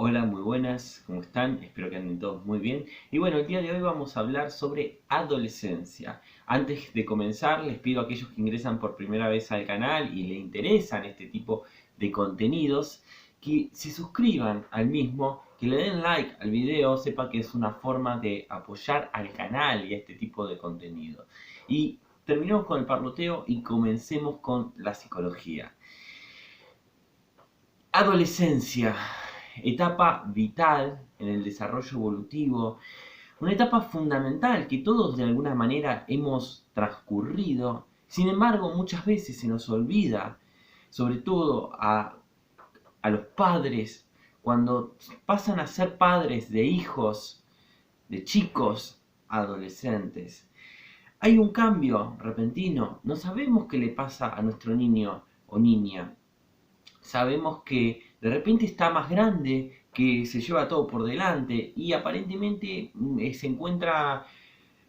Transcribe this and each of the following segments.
Hola, muy buenas, ¿cómo están? Espero que anden todos muy bien. Y bueno, el día de hoy vamos a hablar sobre adolescencia. Antes de comenzar, les pido a aquellos que ingresan por primera vez al canal y le interesan este tipo de contenidos, que se suscriban al mismo, que le den like al video, sepa que es una forma de apoyar al canal y a este tipo de contenido. Y terminemos con el parloteo y comencemos con la psicología. Adolescencia, etapa vital en el desarrollo evolutivo, una etapa fundamental que todos de alguna manera hemos transcurrido. Sin embargo, muchas veces se nos olvida, sobre todo a los padres, cuando pasan a ser padres de hijos, de chicos, adolescentes. Hay un cambio repentino, no sabemos qué le pasa a nuestro niño o niña. Sabemos que de repente está más grande, que se lleva todo por delante y aparentemente se encuentra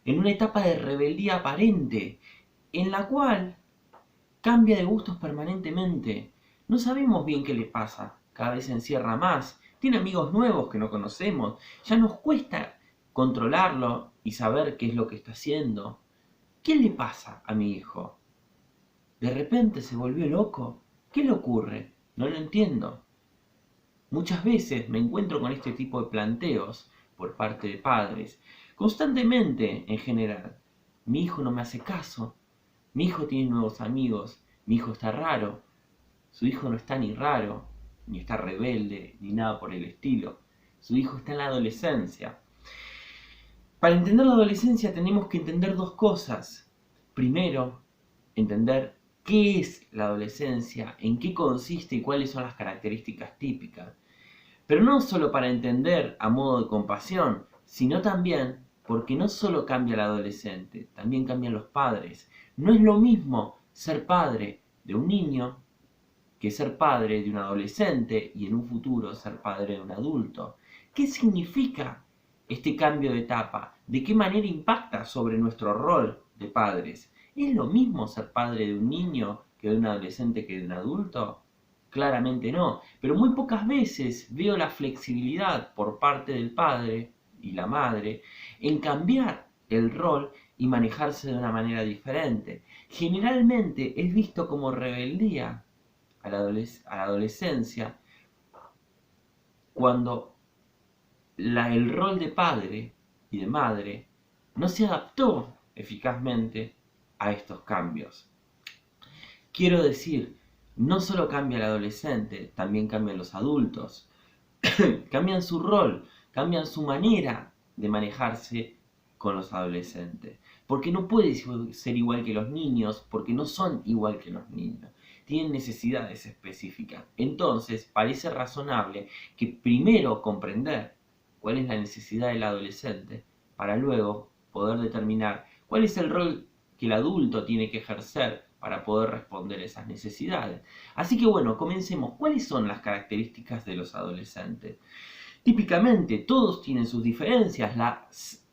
en una etapa de rebeldía aparente, en la cual cambia de gustos permanentemente. No sabemos bien qué le pasa, cada vez se encierra más, tiene amigos nuevos que no conocemos, ya nos cuesta controlarlo y saber qué es lo que está haciendo. ¿Qué le pasa a mi hijo? ¿De repente se volvió loco? ¿Qué le ocurre? No lo entiendo. Muchas veces me encuentro con este tipo de planteos por parte de padres, constantemente en general. Mi hijo no me hace caso, mi hijo tiene nuevos amigos, mi hijo está raro, su hijo no está ni raro, ni está rebelde, ni nada por el estilo. Su hijo está en la adolescencia. Para entender la adolescencia tenemos que entender dos cosas. Primero, entender qué es la adolescencia, en qué consiste y cuáles son las características típicas. Pero no solo para entender a modo de compasión, sino también porque no solo cambia el adolescente, también cambian los padres. No es lo mismo ser padre de un niño que ser padre de un adolescente y en un futuro ser padre de un adulto. ¿Qué significa este cambio de etapa? ¿De qué manera impacta sobre nuestro rol de padres? ¿Es lo mismo ser padre de un niño que de un adolescente que de un adulto? Claramente no, pero muy pocas veces veo la flexibilidad por parte del padre y la madre en cambiar el rol y manejarse de una manera diferente. Generalmente es visto como rebeldía a la adolescencia cuando el rol de padre y de madre no se adaptó eficazmente a estos cambios. Quiero decir, no solo cambia el adolescente, también cambian los adultos. Cambian su rol, cambian su manera de manejarse con los adolescentes. Porque no puede ser igual que los niños, porque no son igual que los niños. Tienen necesidades específicas. Entonces, parece razonable que primero comprender cuál es la necesidad del adolescente para luego poder determinar cuál es el rol que el adulto tiene que ejercer para poder responder esas necesidades. Así que bueno, comencemos. ¿Cuáles son las características de los adolescentes? Típicamente todos tienen sus diferencias,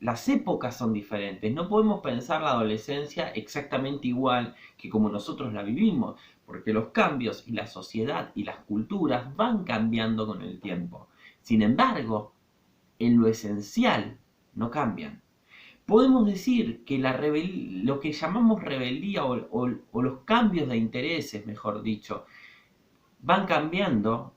las épocas son diferentes, no podemos pensar la adolescencia exactamente igual que como nosotros la vivimos, porque los cambios y la sociedad y las culturas van cambiando con el tiempo. Sin embargo, en lo esencial no cambian. Podemos decir que lo que llamamos rebeldía o los cambios de intereses, mejor dicho, van cambiando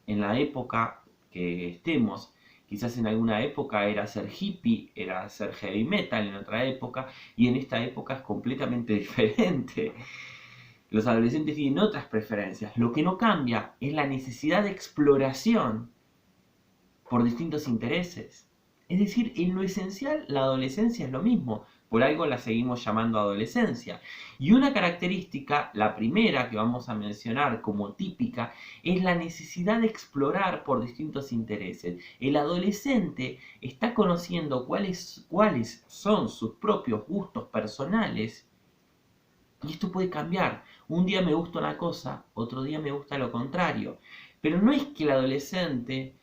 en la época que estemos. Quizás en alguna época era ser hippie, era ser heavy metal en otra época, y en esta época es completamente diferente. Los adolescentes tienen otras preferencias. Lo que no cambia es la necesidad de exploración por distintos intereses. Es decir, en lo esencial la adolescencia es lo mismo, por algo la seguimos llamando adolescencia. Y una característica, la primera que vamos a mencionar como típica, es la necesidad de explorar por distintos intereses. El adolescente está conociendo cuáles son sus propios gustos personales y esto puede cambiar. Un día me gusta una cosa, otro día me gusta lo contrario. Pero no es que el adolescente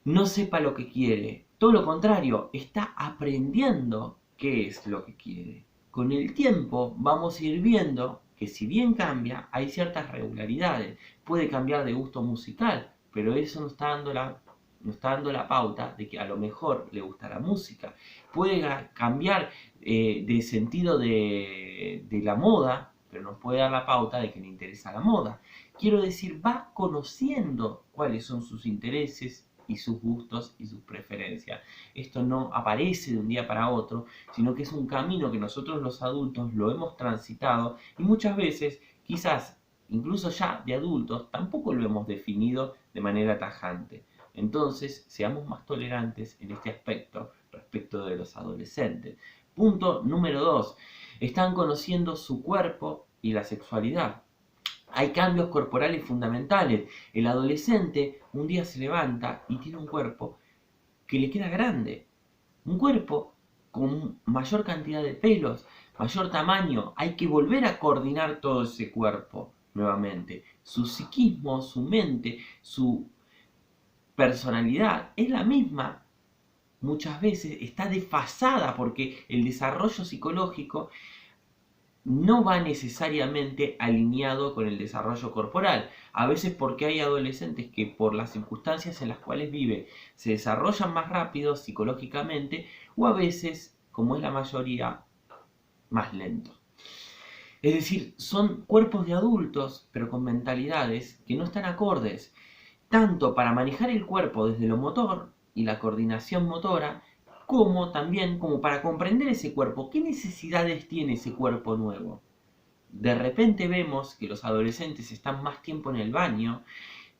no sepa lo que quiere. Todo lo contrario, está aprendiendo qué es lo que quiere. Con el tiempo vamos a ir viendo que si bien cambia, hay ciertas regularidades. Puede cambiar de gusto musical, pero eso nos está dando la pauta de que a lo mejor le gusta la música. Puede cambiar de sentido de la moda, pero nos puede dar la pauta de que le interesa la moda. Quiero decir, va conociendo cuáles son sus intereses y sus gustos y sus preferencias. Esto no aparece de un día para otro, sino que es un camino que nosotros los adultos lo hemos transitado y muchas veces, quizás incluso ya de adultos, tampoco lo hemos definido de manera tajante. Entonces, seamos más tolerantes en este aspecto respecto de los adolescentes. Punto número 2. Están conociendo su cuerpo y la sexualidad. Hay cambios corporales fundamentales. El adolescente un día se levanta y tiene un cuerpo que le queda grande. Un cuerpo con mayor cantidad de pelos, mayor tamaño. Hay que volver a coordinar todo ese cuerpo nuevamente. Su psiquismo, su mente, su personalidad es la misma. Muchas veces está desfasada porque el desarrollo psicológico no va necesariamente alineado con el desarrollo corporal. A veces porque hay adolescentes que por las circunstancias en las cuales vive se desarrollan más rápido psicológicamente o a veces, como es la mayoría, más lento. Es decir, son cuerpos de adultos pero con mentalidades que no están acordes, tanto para manejar el cuerpo desde lo motor y la coordinación motora, como también como para comprender ese cuerpo, qué necesidades tiene ese cuerpo nuevo. De repente vemos que los adolescentes están más tiempo en el baño,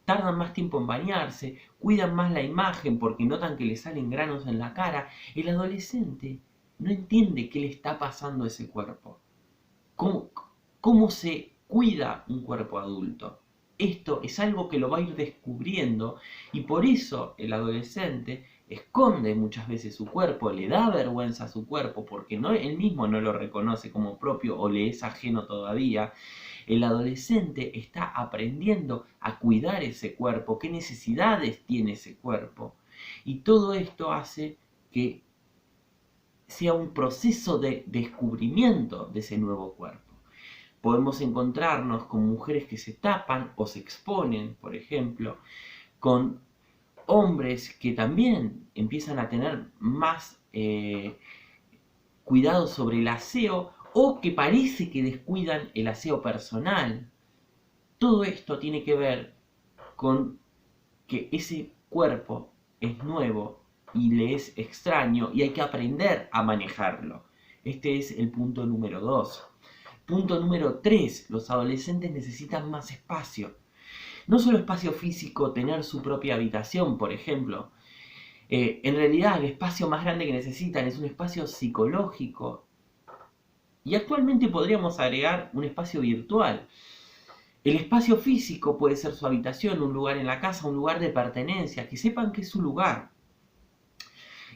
tardan más tiempo en bañarse, cuidan más la imagen porque notan que le salen granos en la cara. El adolescente no entiende qué le está pasando a ese cuerpo. ¿Cómo se cuida un cuerpo adulto? Esto es algo que lo va a ir descubriendo y por eso el adolescente esconde muchas veces su cuerpo, le da vergüenza a su cuerpo porque él mismo no lo reconoce como propio o le es ajeno todavía. El adolescente está aprendiendo a cuidar ese cuerpo, qué necesidades tiene ese cuerpo. Y todo esto hace que sea un proceso de descubrimiento de ese nuevo cuerpo. Podemos encontrarnos con mujeres que se tapan o se exponen, por ejemplo, con hombres que también empiezan a tener más cuidado sobre el aseo o que parece que descuidan el aseo personal. Todo esto tiene que ver con que ese cuerpo es nuevo y le es extraño y hay que aprender a manejarlo. Este es el punto número 2. Punto número 3. Los adolescentes necesitan más espacio. No solo espacio físico, tener su propia habitación, por ejemplo. En realidad el espacio más grande que necesitan es un espacio psicológico. Y actualmente podríamos agregar un espacio virtual. El espacio físico puede ser su habitación, un lugar en la casa, un lugar de pertenencia, que sepan que es su lugar.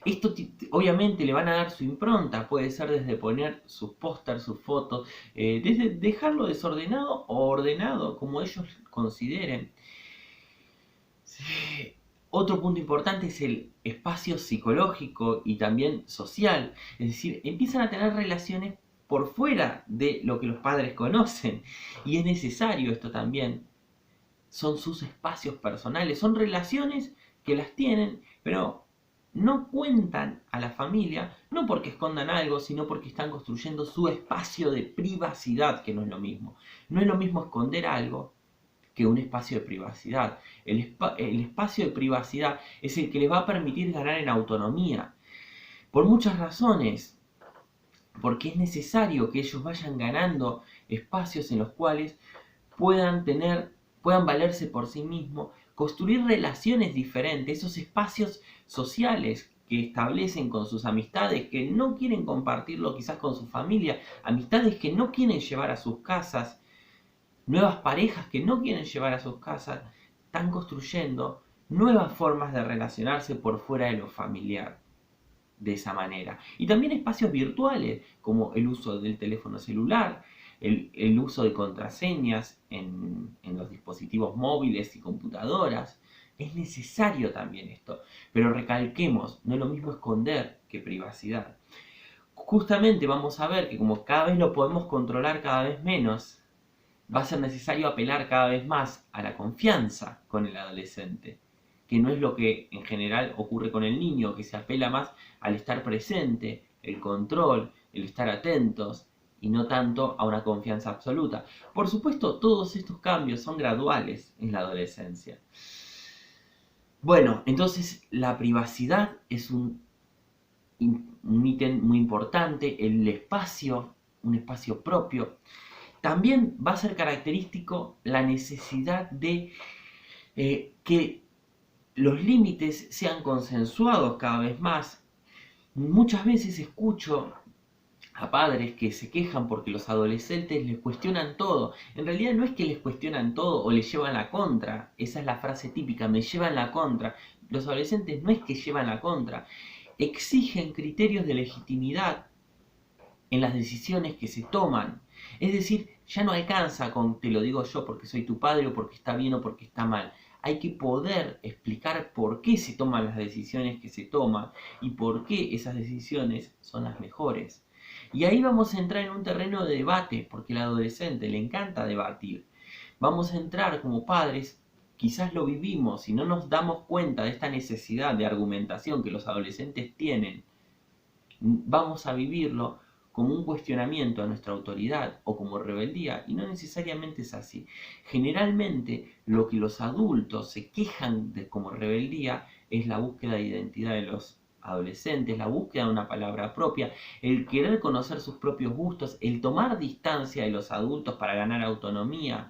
Esto obviamente le van a dar su impronta, puede ser desde poner sus pósters, sus fotos, desde dejarlo desordenado o ordenado, como ellos consideren. Sí. Otro punto importante es el espacio psicológico y también social, es decir, empiezan a tener relaciones por fuera de lo que los padres conocen y es necesario esto también. Son sus espacios personales, son relaciones que las tienen, pero no cuentan a la familia, no porque escondan algo, sino porque están construyendo su espacio de privacidad, que no es lo mismo. No es lo mismo esconder algo que un espacio de privacidad. El espacio de privacidad es el que les va a permitir ganar en autonomía. Por muchas razones, porque es necesario que ellos vayan ganando espacios en los cuales puedan valerse por sí mismos, construir relaciones diferentes, esos espacios sociales que establecen con sus amistades, que no quieren compartirlo quizás con su familia, amistades que no quieren llevar a sus casas, nuevas parejas que no quieren llevar a sus casas, están construyendo nuevas formas de relacionarse por fuera de lo familiar de esa manera. Y también espacios virtuales, como el uso del teléfono celular, el uso de contraseñas en los dispositivos móviles y computadoras. Es necesario también esto, pero recalquemos, no es lo mismo esconder que privacidad. Justamente vamos a ver que como cada vez lo podemos controlar cada vez menos, va a ser necesario apelar cada vez más a la confianza con el adolescente, que no es lo que en general ocurre con el niño, que se apela más al estar presente, el control, el estar atentos, y no tanto a una confianza absoluta. Por supuesto, todos estos cambios son graduales en la adolescencia. Bueno, entonces la privacidad es un ítem muy importante, el espacio, un espacio propio. También va a ser característico la necesidad de que los límites sean consensuados cada vez más. Muchas veces escucho a padres que se quejan porque los adolescentes les cuestionan todo. En realidad no es que les cuestionan todo o les llevan la contra. Esa es la frase típica, me llevan la contra. Los adolescentes no es que llevan la contra. Exigen criterios de legitimidad en las decisiones que se toman. Es decir, ya no alcanza con te lo digo yo porque soy tu padre o porque está bien o porque está mal. Hay que poder explicar por qué se toman las decisiones que se toman y por qué esas decisiones son las mejores. Y ahí vamos a entrar en un terreno de debate, porque al adolescente le encanta debatir. Vamos a entrar como padres, quizás lo vivimos y no nos damos cuenta de esta necesidad de argumentación que los adolescentes tienen. Vamos a vivirlo como un cuestionamiento a nuestra autoridad o como rebeldía, y no necesariamente es así. Generalmente lo que los adultos se quejan de como rebeldía es la búsqueda de identidad de los adolescentes, la búsqueda de una palabra propia, el querer conocer sus propios gustos, el tomar distancia de los adultos para ganar autonomía,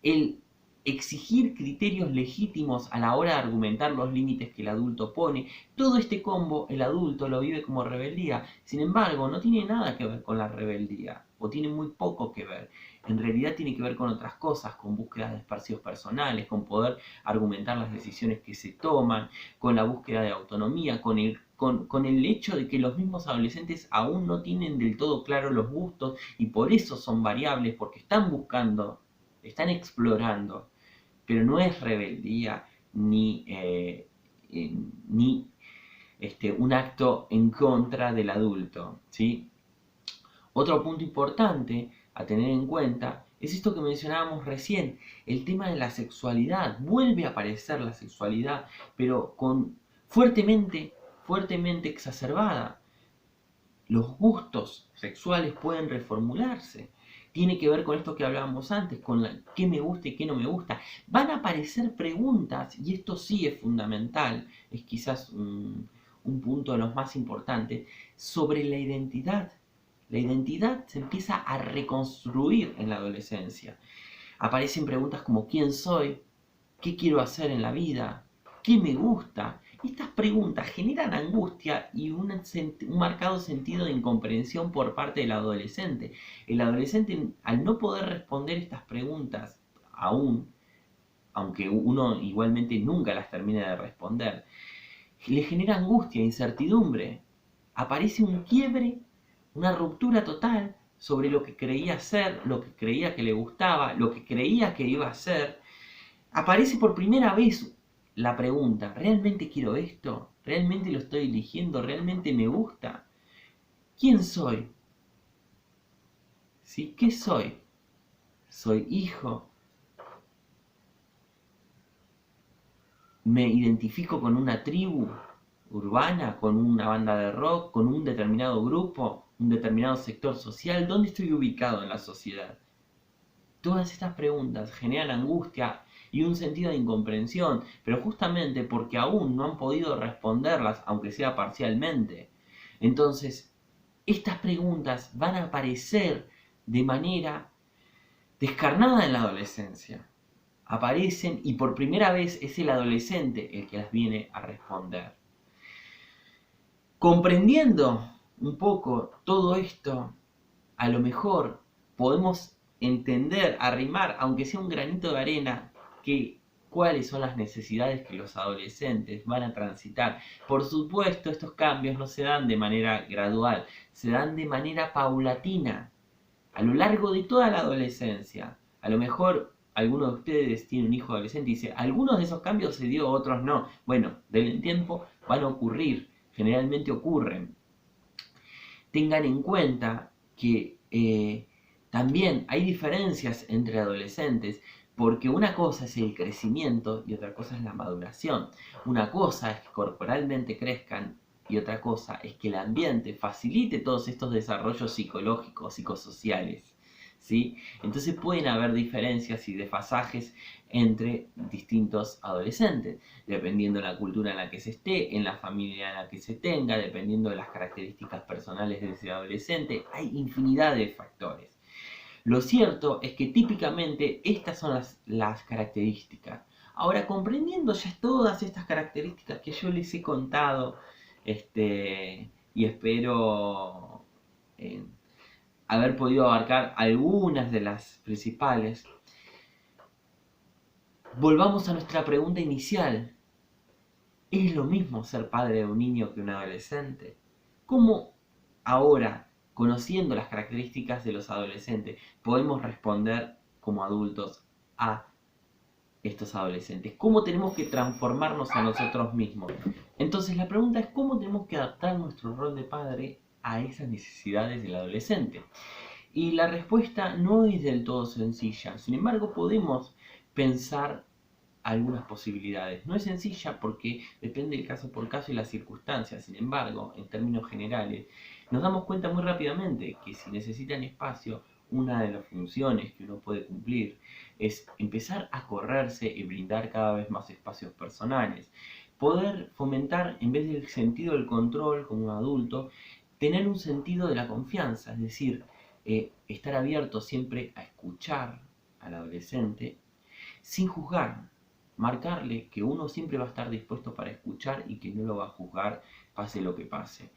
el exigir criterios legítimos a la hora de argumentar los límites que el adulto pone. Todo este combo el adulto lo vive como rebeldía. Sin embargo, no tiene nada que ver con la rebeldía, o tiene muy poco que ver. En realidad tiene que ver con otras cosas, con búsquedas de espacios personales, con poder argumentar las decisiones que se toman, con la búsqueda de autonomía, con el hecho de que los mismos adolescentes aún no tienen del todo claro los gustos y por eso son variables, porque están buscando, están explorando. Pero no es rebeldía ni un acto en contra del adulto, ¿sí? Otro punto importante a tener en cuenta es esto que mencionábamos recién, el tema de la sexualidad. Vuelve a aparecer la sexualidad, pero fuertemente exacerbada. Los gustos sexuales pueden reformularse. Tiene que ver con esto que hablábamos antes, con qué me gusta y qué no me gusta. Van a aparecer preguntas, y esto sí es fundamental, es quizás un punto de los más importantes, sobre la identidad. La identidad se empieza a reconstruir en la adolescencia. Aparecen preguntas como ¿quién soy? ¿Qué quiero hacer en la vida? ¿Qué me gusta? Estas preguntas generan angustia y un marcado sentido de incomprensión por parte del adolescente. El adolescente, al no poder responder estas preguntas aún, aunque uno igualmente nunca las termina de responder, le genera angustia, incertidumbre. Aparece un quiebre, una ruptura total sobre lo que creía ser, lo que creía que le gustaba, lo que creía que iba a ser. Aparece por primera vez la pregunta, ¿realmente quiero esto? ¿Realmente lo estoy eligiendo? ¿Realmente me gusta? ¿Quién soy? ¿Sí? ¿Qué soy? ¿Soy hijo? ¿Me identifico con una tribu urbana, con una banda de rock, con un determinado grupo, un determinado sector social? ¿Dónde estoy ubicado en la sociedad? Todas estas preguntas generan angustia y un sentido de incomprensión, pero justamente porque aún no han podido responderlas, aunque sea parcialmente. Entonces, estas preguntas van a aparecer de manera descarnada en la adolescencia. Aparecen y por primera vez es el adolescente el que las viene a responder. Comprendiendo un poco todo esto, a lo mejor podemos entender, arrimar, aunque sea un granito de arena, cuáles son las necesidades que los adolescentes van a transitar. Por supuesto, estos cambios no se dan de manera gradual, se dan de manera paulatina, a lo largo de toda la adolescencia. A lo mejor alguno de ustedes tiene un hijo adolescente y dice, algunos de esos cambios se dio, otros no. Bueno, del tiempo van a ocurrir, generalmente ocurren. Tengan en cuenta que También hay diferencias entre adolescentes porque una cosa es el crecimiento y otra cosa es la maduración. Una cosa es que corporalmente crezcan y otra cosa es que el ambiente facilite todos estos desarrollos psicológicos, psicosociales. ¿Sí? Entonces pueden haber diferencias y desfasajes entre distintos adolescentes, dependiendo de la cultura en la que se esté, en la familia en la que se tenga, dependiendo de las características personales de ese adolescente. Hay infinidad de factores. Lo cierto es que típicamente estas son las características. Ahora, comprendiendo ya todas estas características que yo les he contado, y espero eh, haber podido abarcar algunas de las principales, volvamos a nuestra pregunta inicial. ¿Es lo mismo ser padre de un niño que un adolescente? ¿Cómo ahora, conociendo las características de los adolescentes, podemos responder como adultos a estos adolescentes? ¿Cómo tenemos que transformarnos a nosotros mismos? Entonces la pregunta es cómo tenemos que adaptar nuestro rol de padre a esas necesidades del adolescente. Y la respuesta no es del todo sencilla. Sin embargo, podemos pensar algunas posibilidades. No es sencilla porque depende del caso por caso y las circunstancias. Sin embargo, en términos generales, nos damos cuenta muy rápidamente que si necesitan espacio, una de las funciones que uno puede cumplir es empezar a correrse y brindar cada vez más espacios personales. Poder fomentar, en vez del sentido del control como un adulto, tener un sentido de la confianza, es decir, estar abierto siempre a escuchar al adolescente sin juzgar, marcarle que uno siempre va a estar dispuesto para escuchar y que no lo va a juzgar pase lo que pase.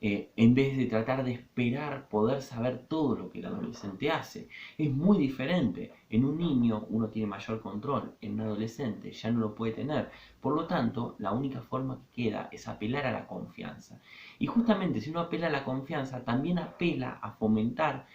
En vez de tratar de esperar poder saber todo lo que el adolescente hace. Es muy diferente. En un niño uno tiene mayor control, en un adolescente ya no lo puede tener. Por lo tanto, la única forma que queda es apelar a la confianza. Y justamente si uno apela a la confianza, también apela a fomentar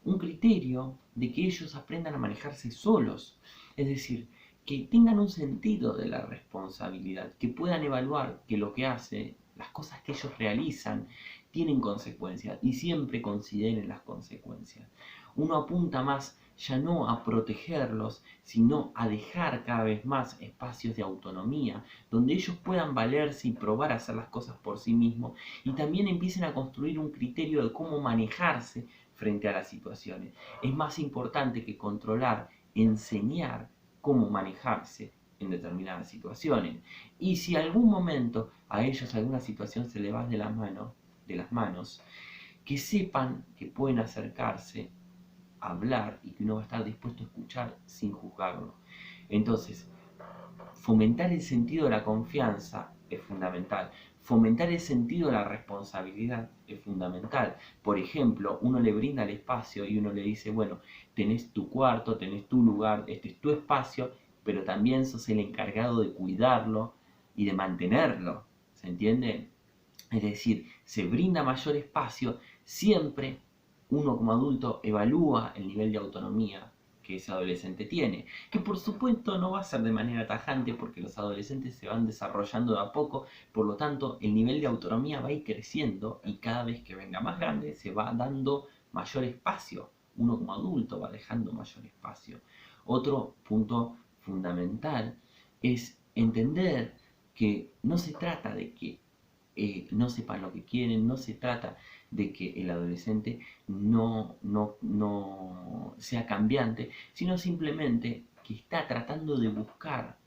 un criterio de que ellos aprendan a manejarse solos. Es decir, que tengan un sentido de la responsabilidad, que puedan evaluar que lo que hace, las cosas que ellos realizan, tienen consecuencias y siempre consideren las consecuencias. Uno apunta más ya no a protegerlos, sino a dejar cada vez más espacios de autonomía, donde ellos puedan valerse y probar a hacer las cosas por sí mismos y también empiecen a construir un criterio de cómo manejarse frente a las situaciones. Es más importante que controlar, enseñar cómo manejarse en determinadas situaciones. Y si algún momento a ellos alguna situación se les va de las manos, que sepan que pueden acercarse, hablar y que uno va a estar dispuesto a escuchar sin juzgarlo. Entonces, fomentar el sentido de la confianza es fundamental. Fomentar el sentido de la responsabilidad es fundamental. Por ejemplo, uno le brinda el espacio y uno le dice, bueno, tenés tu cuarto, tenés tu lugar, este es tu espacio, pero también sos el encargado de cuidarlo y de mantenerlo. ¿Se entiende? Es decir, se brinda mayor espacio, siempre uno como adulto evalúa el nivel de autonomía que ese adolescente tiene, que por supuesto no va a ser de manera tajante porque los adolescentes se van desarrollando de a poco, por lo tanto el nivel de autonomía va a ir creciendo y cada vez que venga más grande se va dando mayor espacio, uno como adulto va dejando mayor espacio. Otro punto fundamental es entender que no se trata de que no sepan lo que quieren, no se trata de que el adolescente no sea cambiante, sino simplemente que está tratando de buscar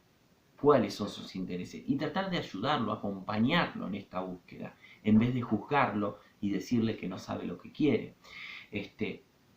cuáles son sus intereses y tratar de ayudarlo, acompañarlo en esta búsqueda, en vez de juzgarlo y decirle que no sabe lo que quiere.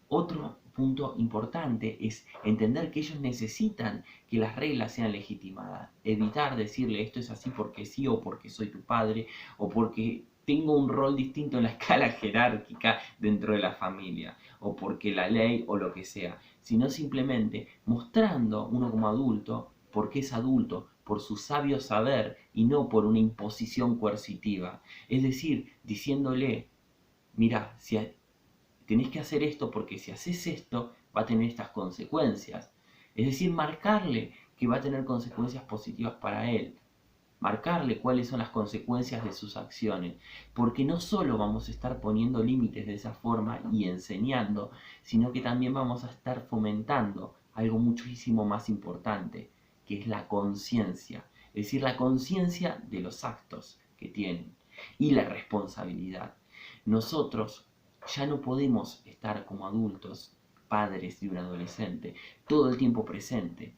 Otro punto importante es entender que ellos necesitan que las reglas sean legitimadas. Evitar decirle esto es así porque sí o porque soy tu padre o porque tengo un rol distinto en la escala jerárquica dentro de la familia o porque la ley o lo que sea, sino simplemente mostrando uno como adulto porque es adulto, por su sabio saber y no por una imposición coercitiva. Es decir, diciéndole, mira, si tenés que hacer esto porque si haces esto va a tener estas consecuencias. Es decir, marcarle que va a tener consecuencias positivas para él. marcarle cuáles son las consecuencias de sus acciones, porque no solo vamos a estar poniendo límites de esa forma y enseñando, sino que también vamos a estar fomentando algo muchísimo más importante, que es la conciencia, es decir, la conciencia de los actos que tienen y la responsabilidad. Nosotros ya no podemos estar como adultos, padres de un adolescente, todo el tiempo presente.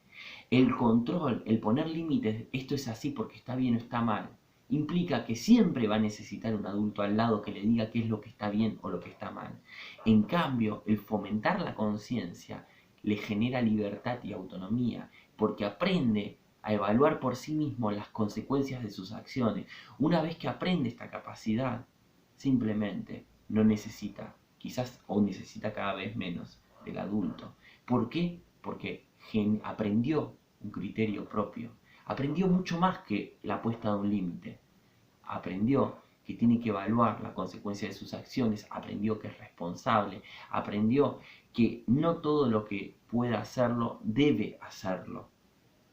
El control, el poner límites, esto es así porque está bien o está mal, implica que siempre va a necesitar un adulto al lado que le diga qué es lo que está bien o lo que está mal. En cambio, el fomentar la conciencia le genera libertad y autonomía, porque aprende a evaluar por sí mismo las consecuencias de sus acciones. Una vez que aprende esta capacidad, simplemente no necesita, quizás o necesita cada vez menos del adulto. ¿Por qué? Porque aprendió un criterio propio, aprendió mucho más que la puesta de un límite, aprendió que tiene que evaluar la consecuencia de sus acciones, aprendió que es responsable, aprendió que no todo lo que pueda hacerlo debe hacerlo,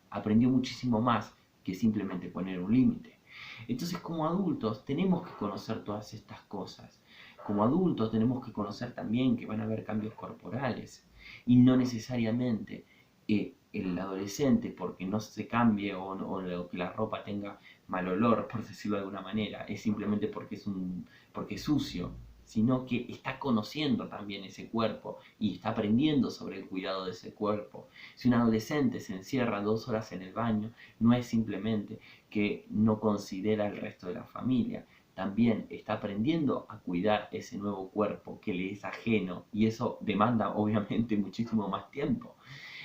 aprendió muchísimo más que simplemente poner un límite. Entonces, como adultos tenemos que conocer todas estas cosas. Como adultos tenemos que conocer también que van a haber cambios corporales y no necesariamente el adolescente, porque no se cambie o que la ropa tenga mal olor, por decirlo de alguna manera, es simplemente porque es sucio, sino que está conociendo también ese cuerpo y está aprendiendo sobre el cuidado de ese cuerpo. Si un adolescente se encierra 2 horas en el baño, no es simplemente que no considera el resto de la familia, también está aprendiendo a cuidar ese nuevo cuerpo que le es ajeno y eso demanda obviamente muchísimo más tiempo.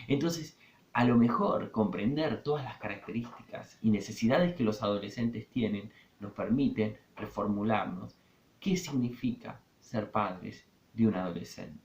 Entonces, a lo mejor comprender todas las características y necesidades que los adolescentes tienen nos permiten reformularnos qué significa ser padres de un adolescente.